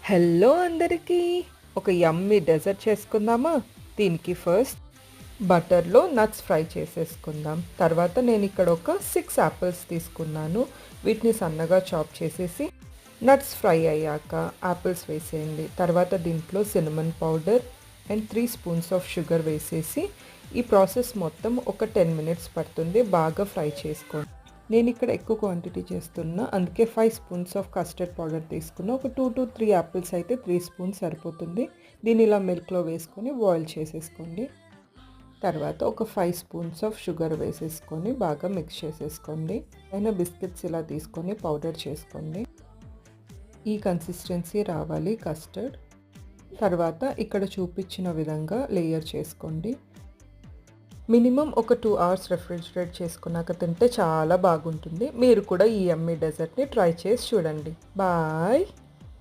Hello అందరికీ! ఒక యమ్మీ dessert చేసుకుందామా? దీనికి ఫస్ట్ బటర్‌లో నట్స్ ఫ్రై చేసేసుకుందాం. తర్వాత నేనిక్కడ ఒక 6 యాపిల్స్ తీసుకున్నాను. వీటిని సన్నగా చాప్ చేసేసి నట్స్ ఫ్రై అయ్యాక యాపిల్స్ వేసేయండి. తర్వాత దీంట్లో cinnamon powder and 3 spoons of sugar వేసేసి ఈ ప్రాసెస్ మొత్తం ఒక 10 మినిట్స్ పడుతుంది. బాగా ఫ్రై చేసుకోండి. నేనిక్కడ ఎక్కువ క్వాంటిటీ చేస్తున్నా. అందుకే 5 స్పూన్స్ ఆఫ్ కస్టర్డ్ పౌడర్ తీసుకున్నా. ఒక 2-3 యాపిల్స్ అయితే 3 స్పూన్స్ సరిపోతుంది. దీన్ని ఇలా మిల్క్‌లో వేసుకొని బాయిల్ చేసేసుకోండి. తర్వాత ఒక 5 స్పూన్స్ ఆఫ్ షుగర్ వేసేసుకొని బాగా మిక్స్ చేసేసుకోండి. పైన బిస్కెట్స్ ఇలా తీసుకొని పౌడర్ చేసుకోండి. ఈ కన్సిస్టెన్సీ రావాలి కస్టర్డ్. తర్వాత ఇక్కడ చూపించిన విధంగా లేయర్ చేసుకోండి. మినిమం ఒక 2 అవర్స్ రెఫ్రిజిరేట్ చేసుకున్నాక తింటే చాలా బాగుంటుంది. మీరు కూడా ఈ యమ్మీ డెజర్ట్‌ని ట్రై చేసి చూడండి. బాయ్.